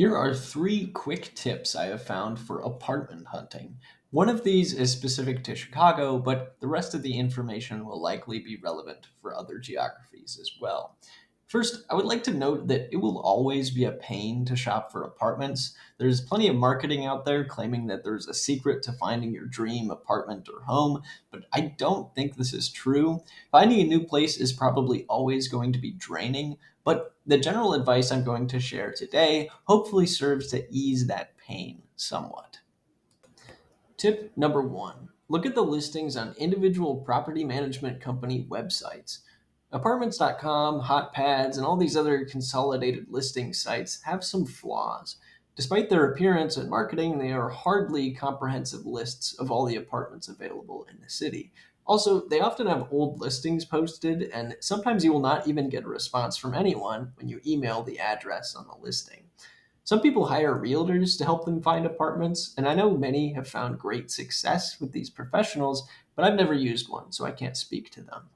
Here are three quick tips I have found for apartment hunting. One of these is specific to Chicago, but the rest of the information will likely be relevant for other geographies as well. First, I would like to note that it will always be a pain to shop for apartments. There's plenty of marketing out there claiming that there's a secret to finding your dream apartment or home, but I don't think this is true. Finding a new place is probably always going to be draining, but the general advice I'm going to share today hopefully serves to ease that pain somewhat. Tip number one, look at the listings on individual property management company websites. Apartments.com, HotPads, and all these other consolidated listing sites have some flaws. Despite their appearance and marketing, they are hardly comprehensive lists of all the apartments available in the city. Also, they often have old listings posted, and sometimes you will not even get a response from anyone when you email the address on the listing. Some people hire realtors to help them find apartments, and I know many have found great success with these professionals, but I've never used one, so I can't speak to them.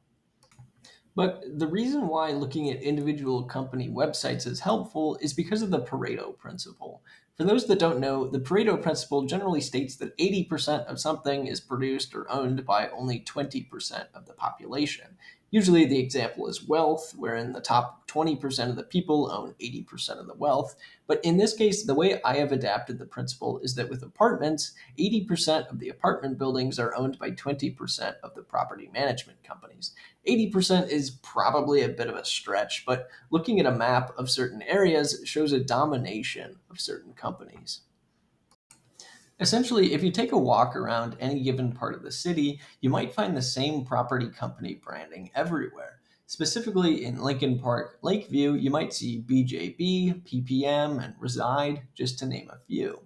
But the reason why looking at individual company websites is helpful is because of the Pareto principle. For those that don't know, the Pareto principle generally states that 80% of something is produced or owned by only 20% of the population. Usually, the example is wealth, wherein the top 20% of the people own 80% of the wealth. But in this case, the way I have adapted the principle is that with apartments, 80% of the apartment buildings are owned by 20% of the property management companies. 80% is probably a bit of a stretch, but looking at a map of certain areas shows a domination of certain companies. Essentially, if you take a walk around any given part of the city, you might find the same property company branding everywhere. Specifically in Lincoln Park, Lakeview, you might see BJB, PPM, and Reside, just to name a few.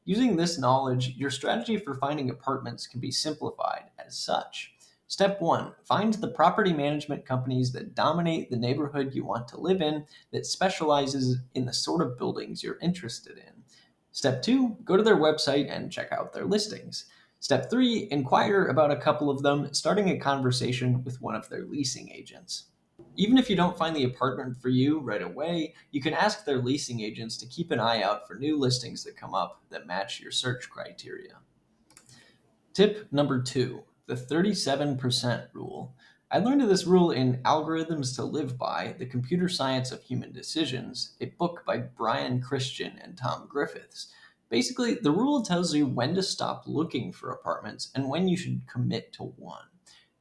Using this knowledge, your strategy for finding apartments can be simplified as such. Step 1, find the property management companies that dominate the neighborhood you want to live in that specializes in the sort of buildings you're interested in. Step 2, go to their website and check out their listings. Step 3, inquire about a couple of them, starting a conversation with one of their leasing agents. Even if you don't find the apartment for you right away, you can ask their leasing agents to keep an eye out for new listings that come up that match your search criteria. Tip number two, the 37% rule. I learned of this rule in Algorithms to Live By, The Computer Science of Human Decisions, a book by Brian Christian and Tom Griffiths. Basically, the rule tells you when to stop looking for apartments and when you should commit to one.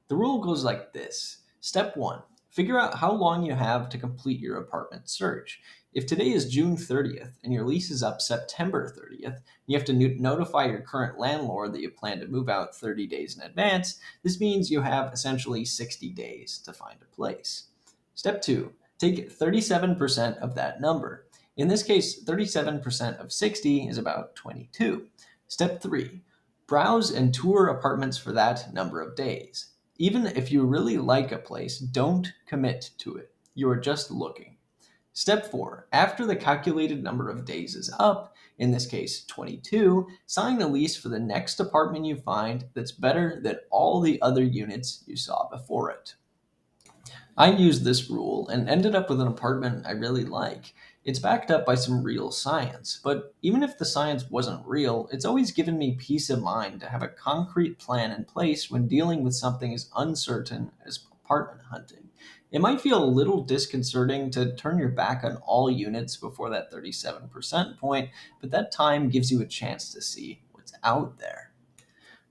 The rule goes like this. Step one, figure out how long you have to complete your apartment search. If today is June 30th and your lease is up September 30th, you have to notify your current landlord that you plan to move out 30 days in advance. This means you have essentially 60 days to find a place. Step two, take 37% of that number. In this case, 37% of 60 is about 22. Step three, browse and tour apartments for that number of days. Even if you really like a place, don't commit to it. You are just looking. Step 4. After the calculated number of days is up, in this case 22, sign a lease for the next apartment you find that's better than all the other units you saw before it. I used this rule and ended up with an apartment I really like. It's backed up by some real science, but even if the science wasn't real, it's always given me peace of mind to have a concrete plan in place when dealing with something as uncertain as apartment hunting. It might feel a little disconcerting to turn your back on all units before that 37% point, but that time gives you a chance to see what's out there.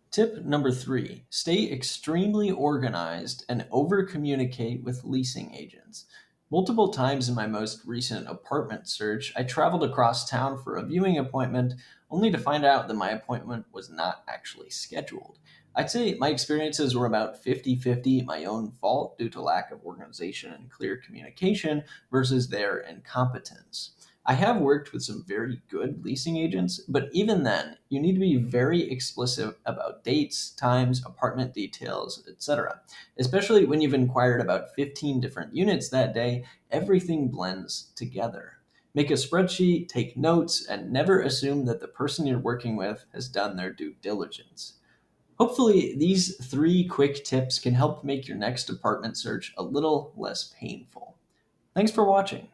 Tip number three, stay extremely organized and over communicate with leasing agents. Multiple times in my most recent apartment search, I traveled across town for a viewing appointment only to find out that my appointment was not actually scheduled. I'd say my experiences were about 50-50 my own fault due to lack of organization and clear communication versus their incompetence. I have worked with some very good leasing agents, but even then, you need to be very explicit about dates, times, apartment details, etc. Especially when you've inquired about 15 different units that day, everything blends together. Make a spreadsheet, take notes, and never assume that the person you're working with has done their due diligence. Hopefully, these three quick tips can help make your next apartment search a little less painful. Thanks for watching.